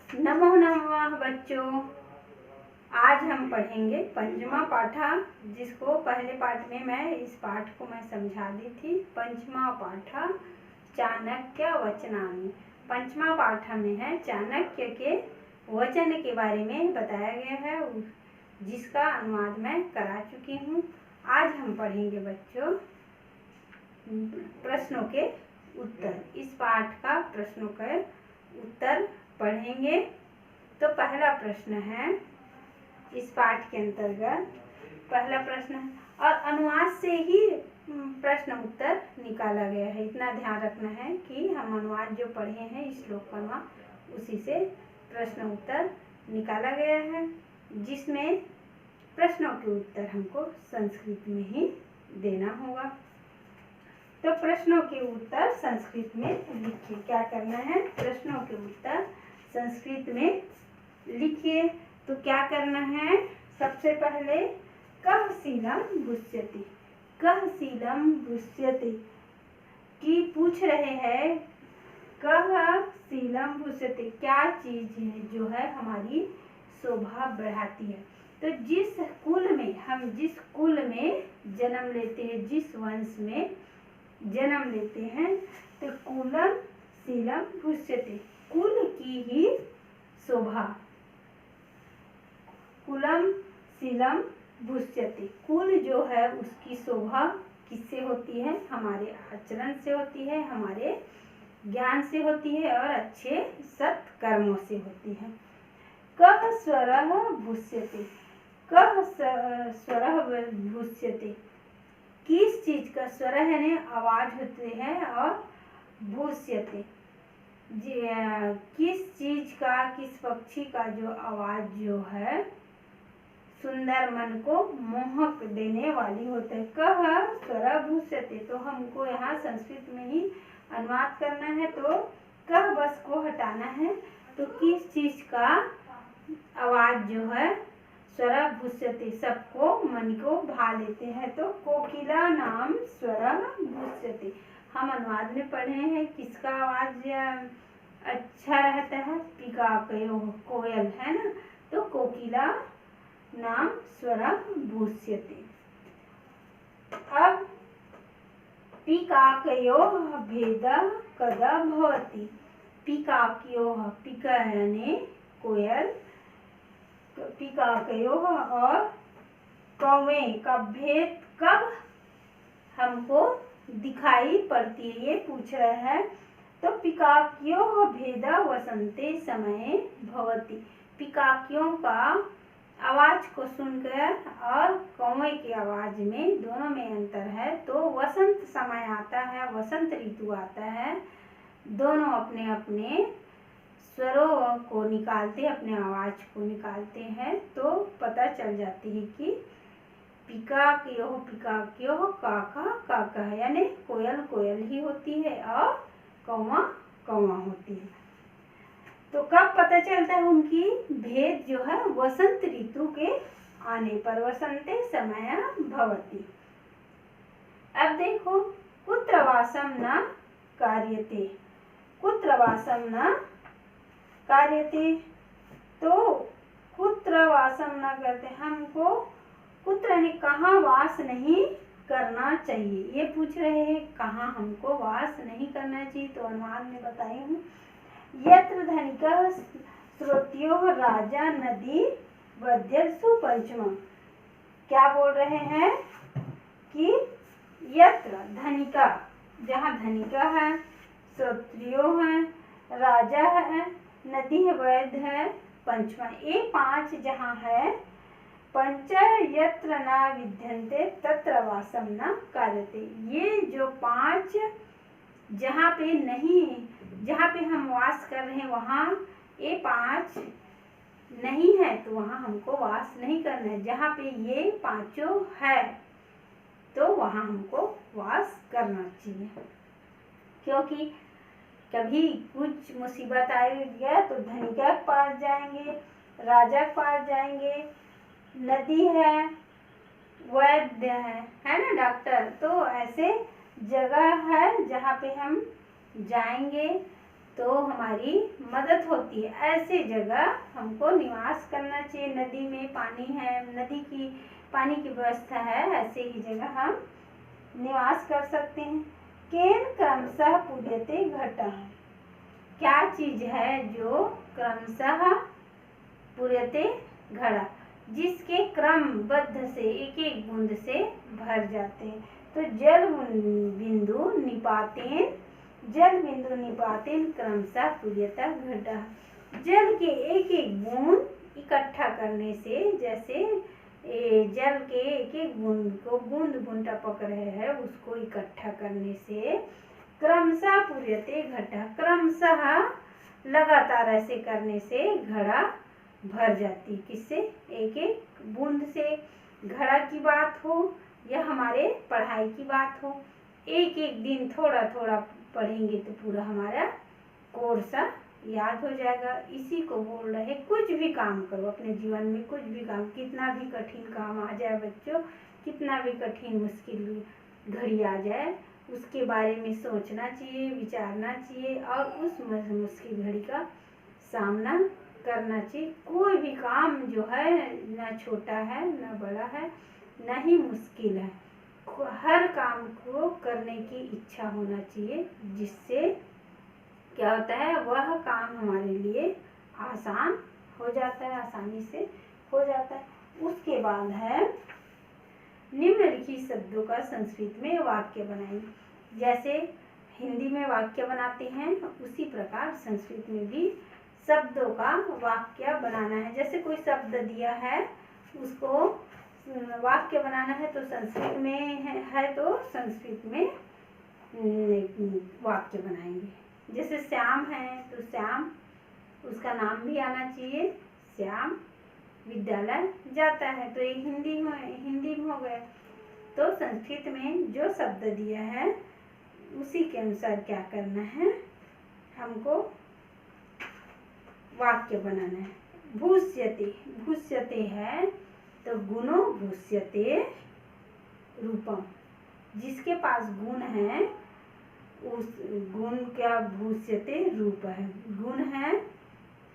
नमो नमः बच्चों। आज हम पढ़ेंगे पंचमा पाठा, जिसको पहले पाठ में मैं इस पाठ को मैं समझा दी थी। पंचमा पाठा चाणक्य वचनानि। पंचमा पाठा में है चाणक्य के वचन के बारे में बताया गया है, जिसका अनुवाद मैं करा चुकी हूँ। आज हम पढ़ेंगे बच्चों प्रश्नों के उत्तर। इस पाठ का प्रश्नों के उत्तर पढ़ेंगे। तो पहला प्रश्न है इस पाठ के अंतर्गत, पहला प्रश्न है और अनुवाद से ही प्रश्न उत्तर निकाला गया है। इतना ध्यान रखना है कि हम अनुवाद जो पढ़े हैं इस श्लोक का अनुवाद, उसी से प्रश्न उत्तर निकाला गया है, जिसमें प्रश्नों के उत्तर हमको संस्कृत में ही देना होगा। तो प्रश्नों के उत्तर संस्कृत में लिखिए। क्या करना है? प्रश्नों के उत्तर संस्कृत में लिखिए। तो क्या करना है? सबसे पहले कः शीलं भुष्यति, कः शीलं भुष्यति की पूछ रहे हैं। कः शीलं भुष्यति, क्या चीज है जो है हमारी शोभा बढ़ाती है। तो जिस कुल में जन्म लेते हैं, जिस वंश में जन्म लेते हैं, तो कुलम शीलम भुष्यति, कुल की ही शोभा, कुलम शीलम भुष्यति, कुल जो है उसकी शोभा किससे होती है? हमारे आचरण से होती है, हमारे ज्ञान से होती है और अच्छे सत्कर्मों से होती है। कः स्वरः भुष्यति, कः स्वरः भुष्यति, किस चीज का स्वर है ने आवाज होते हैं, और भूष्यते किस चीज का, किस पक्षी का जो आवाज जो है सुंदर मन को मोहक देने वाली होते है। कः स्वर भूष्यते, तो हमको यहाँ संस्कृत में ही अनुवाद करना है। तो कः बस को हटाना है। तो किस चीज का आवाज जो है स्वर भूष्यति, सबको मन को भा लेते हैं। तो कोकिला नाम स्वर भूष्यति, हम अनुवाद में पढ़े हैं किसका आवाज अच्छा रहता है? पिकाकयो, कोयल है ना। तो कोकिला नाम स्वर भूष्यति। अब पिकाकयोः भेदः कदा भवति, पिकाकयोः, पिका यानी कोयल, पिकाकयोः और कौवे का भेद कब हमको दिखाई पड़ती है, ये पूछ रहे हैं। तो पिकाकियोः भेदः वसंते समय भवति, पिकाकियों का आवाज को सुनकर और कौवे की आवाज में दोनों में अंतर है। तो वसंत समय आता है, वसंत ऋतु आता है, दोनों अपने अपने स्वरों को निकालते, अपने आवाज को निकालते हैं। तो पता चल जाती है कि पिकाकियोः काका काका, यानी कोयल कोयल ही होती है और कौवा कौवा होती है। तो कब पता चलता है उनकी भेद जो है? वसंत ऋतु के आने पर, वसंते समय भवति। अब देखो, कुत्र वासं न कार्यते, कुत्र वासं न कार्यते, तो कुत्र वासं न करते, हमको कुत्र ने कहाँ वास नहीं करना चाहिए, ये पूछ रहे हैं कहाँ हमको वास नहीं करना चाहिए। तो अनुवाद में बताई हूँ, यत्र धनिकः श्रोत्योः राजा नदी वध्यसु पंचमा। क्या बोल रहे हैं कि यत्र धनिका, जहाँ धनिका है, श्रोत्रियो है, राजा है, नदी है, वैध है, पंचमा, ये पांच जहाँ है, पंच यत्र न विद्यन्ते तत्र वासं न कार्यते, ये जो पांच जहाँ पे नहीं, जहाँ पे हम वास कर रहे हैं वहाँ ये पांच नहीं है, तो वहाँ हमको वास नहीं करना है। जहाँ पे ये पांचों है तो वहाँ हमको वास करना चाहिए, क्योंकि कभी कुछ मुसीबत आएगी तो धनिका के पास जाएंगे, राजा के पास जाएंगे, नदी है, वैद्य है ना, डॉक्टर। तो ऐसे जगह है जहाँ पे हम जाएंगे तो हमारी मदद होती है। ऐसे जगह हमको निवास करना चाहिए। नदी में पानी है, नदी की पानी की व्यवस्था है, ऐसे ही जगह हम निवास कर सकते हैं। केन क्रमशः पूर्यते घटः, क्या चीज है जो क्रमशः पूर्यते घड़ा, जिसके क्रमबद्ध से एक एक बूंद से भर जाते हैं। तो जल बिंदु निपातेन क्रमशः पूर्यते घटः, जल के एक एक बूंद इकट्ठा करने से, जैसे जल के एक एक बूंद को बूंद बूंद टपक रहे हैं, उसको इकट्ठा करने से क्रमशः पूर्यते घटः, क्रमशः लगातार ऐसे करने से घड़ा भर जाती। किससे? एक एक बूंद से। घड़ा की बात हो या हमारे पढ़ाई की बात हो, एक एक दिन थोड़ा थोड़ा पढ़ेंगे तो पूरा हमारा कोर्स याद हो जाएगा। इसी को बोल रहे, कुछ भी काम करो अपने जीवन में, कुछ भी काम, कितना भी कठिन काम आ जाए बच्चों, कितना भी कठिन मुश्किल घड़ी आ जाए, उसके बारे में सोचना चाहिए, विचारना चाहिए और उस मुश्किल घड़ी का सामना करना चाहिए। कोई भी काम जो है ना छोटा है ना बड़ा है ना ही मुश्किल है, हर काम को करने की इच्छा होना चाहिए, जिससे क्या होता है, वह काम हमारे लिए आसान हो जाता है, आसानी से हो जाता है। उसके बाद है निम्नलिखित शब्दों का संस्कृत में वाक्य बनाइए। जैसे हिंदी में वाक्य बनाते हैं उसी प्रकार संस्कृत में भी शब्दों का वाक्य बनाना है। जैसे कोई शब्द दिया है, उसको वाक्य बनाना है तो संस्कृत में है तो संस्कृत में वाक्य बनाएंगे। जैसे श्याम है तो श्याम, उसका नाम भी आना चाहिए, श्याम विद्यालय जाता है, तो ये हिंदी में हो गया। तो संस्कृत में जो शब्द दिया है उसी के अनुसार क्या करना है, हमको वाक्य बनाना है। भूष्यते, भूष्यते है तो गुणो भूष्यते रूपम, जिसके पास गुण है उस गुण क्या भूष्यते रूप है, गुण है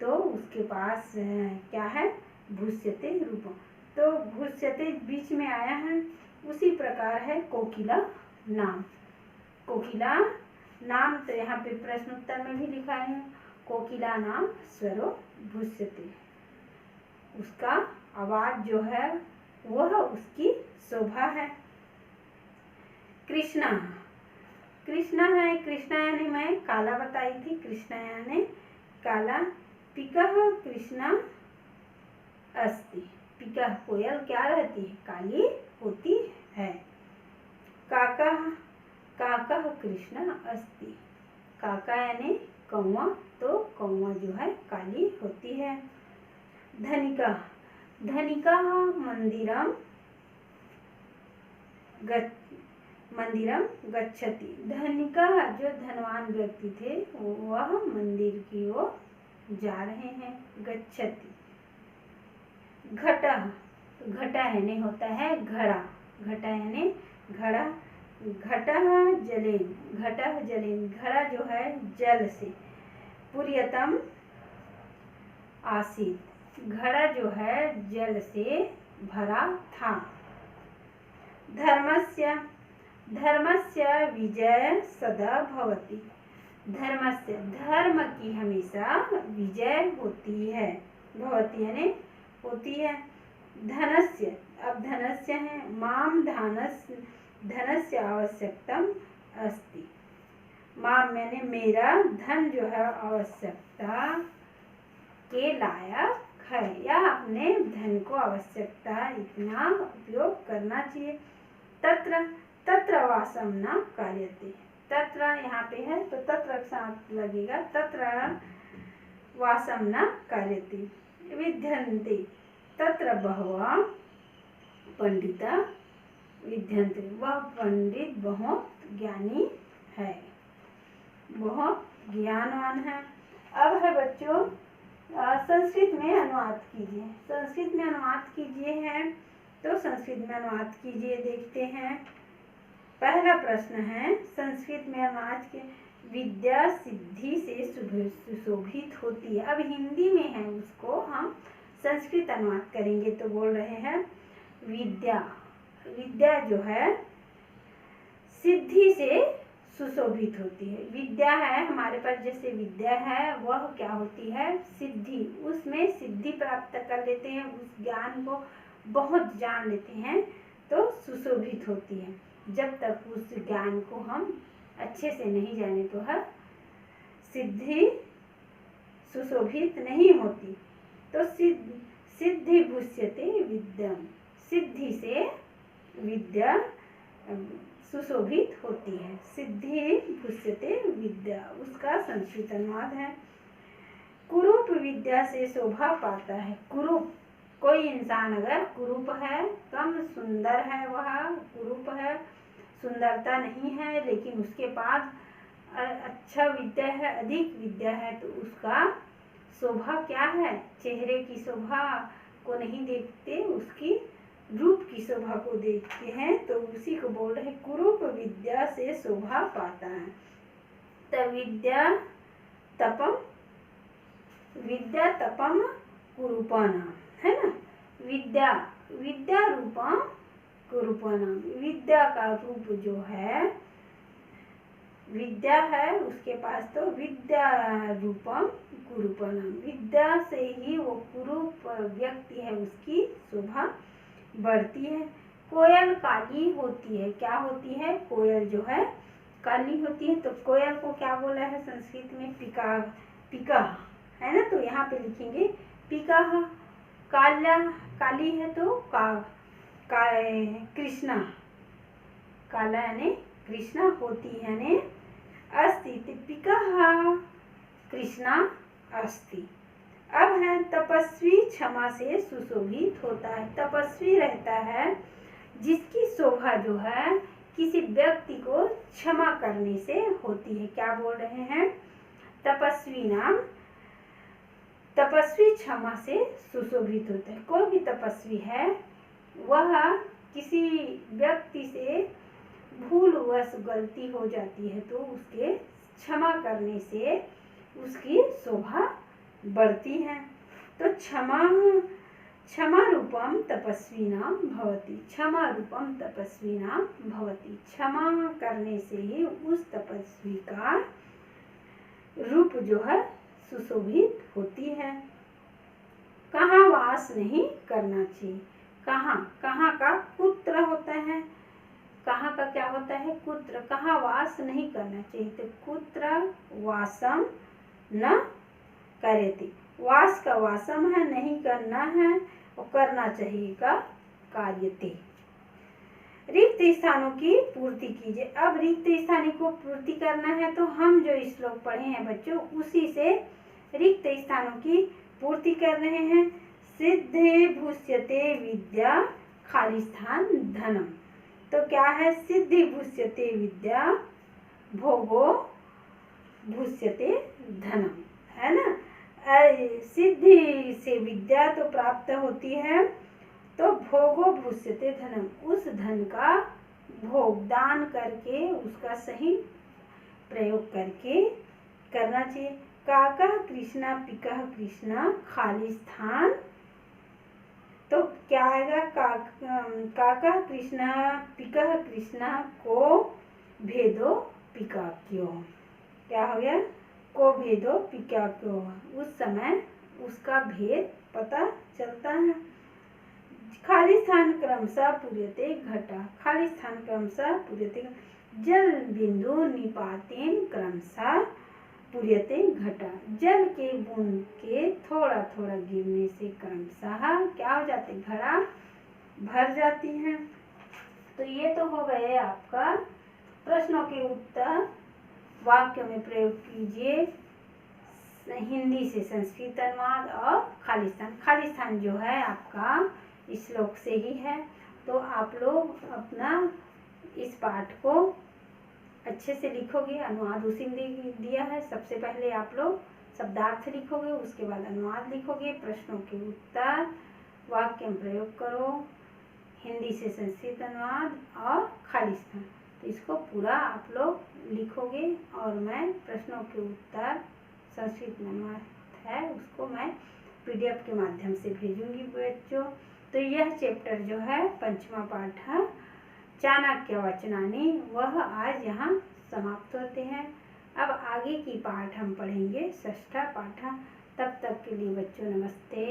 तो उसके पास क्या है, भूष्यते रूपम। तो भूष्यते बीच में आया है, उसी प्रकार है कोकिला नाम। कोकिला नाम तो यहाँ पे प्रश्न उत्तर में भी लिखा है, कोकिला नाम स्वरो भूष्यते, उसका आवाज जो है वह उसकी शोभा है। कृष्णा, कृष्णा है, कृष्णा यानी मैं काला बताई थी, कृष्णा यानी काला। पिकः कृष्णा अस्ति, पिकः कोयल क्या रहती है, काली होती है। काकः, काकः कृष्णा अस्ति, काका यानी कौवा, तो कौवा जो है काली होती है। धनिका, धनिका मंदिरम गच्छति, धनिका जो धनवान व्यक्ति थे वह मंदिर की ओर जा रहे हैं, गच्छति। घटः, घटा यानी होता है घड़ा, घटा यानी घड़ा। घटः जलेन, घटः जलेन, घड़ा जो है जल से। पूर्यतम आसीत, घड़ा जो है जल से भरा था। धर्मस्य, धर्मस्य विजय सदा भवति, धर्मस्य धर्म की हमेशा विजय होती है, भवति यानी होती है। धनस्य, अब धनस्य है, माम धनस्य आवश्यकतम अस्ति, माम मैंने मेरा धन जो है आवश्यकता के लायक है, या अपने धन को आवश्यकता इतना उपयोग करना चाहिए। तत्र, तत्र वासम न कार्यते, तत्र यहाँ पे है तो तत्र साथ लगेगा, तत्र वासम न कार्यते। विद्यन्ते, तत्र बहवः पंडिता विद्यन्ते, वह पंडित बहुत ज्ञानी है, बहुत ज्ञानवान है। अब है बच्चों संस्कृत में अनुवाद कीजिए, संस्कृत में अनुवाद कीजिए है तो संस्कृत में अनुवाद कीजिए। देखते हैं पहला प्रश्न है संस्कृत में अनुवाद के, विद्या सिद्धि से सुशोभित होती है। अब हिंदी में है, उसको हम संस्कृत अनुवाद करेंगे। तो बोल रहे हैं विद्या, विद्या जो है सिद्धि से सुशोभित होती है। विद्या है हमारे पास, जैसे विद्या है वह क्या होती है, सिद्धि, उसमें सिद्धि प्राप्त कर लेते हैं, उस ज्ञान को बहुत जान लेते हैं तो सुशोभित होती है। जब तक उस ज्ञान को हम अच्छे से नहीं जाने तो है सिद्धि सुशोभित नहीं होती। तो सिद्धि भूष्यते विद्या, सिद्धि से विद्या सुशोभित होती है। सिद्धि भूष्यते विद्या, उसका संस्कृत अनुवाद है। कुरूप विद्या से शोभा पाता है। कुरूप, कोई इंसान अगर कुरूप है, कम सुंदर है, वह कुरूप है, सुंदरता नहीं है, लेकिन उसके पास अच्छा विद्या है, अधिक विद्या है, तो उसका शोभा क्या है, चेहरे की शोभा को नहीं देखते, उसकी रूप की शोभा को देखते हैं। तो उसी को बोल रहे कुरूप विद्या से शोभा पाता है। तब विद्या तपम कुरूपानाम, है ना। विद्या, विद्या रूपम कुरूपानाम, विद्या का रूप जो है, विद्या है उसके पास, तो विद्या रूपम कुरूपानाम, विद्या से ही वो कुरूप व्यक्ति है उसकी शोभा बढ़ती है। कोयल काली होती है, क्या होती है, कोयल जो है काली होती है। तो कोयल को क्या बोला है संस्कृत में, पिका, पिका, है ना। तो यहाँ पे लिखेंगे पिका, काला, काली है तो कृष्णा, काला यानी कृष्णा होती है, यानी अस्ति, पिका कृष्णा अस्ति। अब है तपस्वी क्षमा से सुशोभित होता है। तपस्वी रहता है जिसकी शोभा जो है किसी व्यक्ति को क्षमा करने से होती है। क्या बोल रहे हैं, तपस्वी नाम, तपस्वी क्षमा से सुशोभित होता है। कोई भी तपस्वी है वह किसी व्यक्ति से भूलवश गलती हो जाती है तो उसके क्षमा करने से उसकी शोभा बढ़ती है। तो क्षमा रूपम तपस्विनां भवति, क्षमा रूपम तपस्विनां भवति, क्षमा करने से ही उस तपस्वी का रूप जो है सुशोभित होती है। कहाँ वास नहीं करना चाहिए, कहाँ, कहाँ का कुत्र होता है, कहाँ का क्या होता है, कुत्र, कहाँ वास नहीं करना चाहिए। तो कुत्र वासम न करेति, वास का वासम है, नहीं करना है, और करना चाहिए का कार्यते। रिक्त स्थानों की पूर्ति कीजिए। अब रिक्त स्थानों को पूर्ति करना है तो हम जो श्लोक पढ़े हैं बच्चों, उसी से रिक्त स्थानों की पूर्ति कर रहे हैं। सिद्धि भूष्यते विद्या खाली स्थान धनम। तो क्या है, सिद्धि भूष्यते विद्या भोगो भूष्यते धनम, है ना। सिद्धि से विद्या तो प्राप्त होती है, तो भोगो भूष्यते धनम, उस धन का भोग दान करके, उसका सही प्रयोग करके करना चाहिए। काका कृष्णा पिका कृष्णा खाली स्थान, तो क्या आएगा, काका कृष्णा पिका कृष्णा को भेदो पिका क्यों, क्या हो गया, को भेदो पिका क्यों, उस समय उसका भेद पता चलता है। खाली स्थान क्रमशः पूर्यते घटा, खाली स्थान क्रमशः पूर्यते, जल बिंदु निपातेन क्रमशः पूर्यते घटा, जल के बूंद के थोड़ा थोड़ा गिरने से क्रमशः क्या हो जाते, घड़ा भर जाती है। तो ये तो हो गए आपका प्रश्नों के उत्तर। वाक्य में प्रयोग कीजिए, हिंदी से संस्कृत अनुवाद और खाली स्थान। खाली स्थान जो है आपका इस श्लोक से ही है। तो आप लोग अपना इस पाठ को अच्छे से लिखोगे, अनुवाद उसी में दिया है। सबसे पहले आप लोग शब्दार्थ लिखोगे, उसके बाद अनुवाद लिखोगे, प्रश्नों के उत्तर, वाक्य में प्रयोग करो, हिंदी से संस्कृत अनुवाद और खाली स्थान। इसको पूरा आप लोग लिखोगे और मैं प्रश्नों के उत्तर संस्कृत में है उसको मैं PDF के माध्यम से भेजूंगी बच्चों। तो यह चैप्टर जो है पंचमा पाठ है चाणक्य वचनानि वह आज यहाँ समाप्त होते हैं। अब आगे की पाठ हम पढ़ेंगे षष्ठा पाठ। तब तक के लिए बच्चों नमस्ते।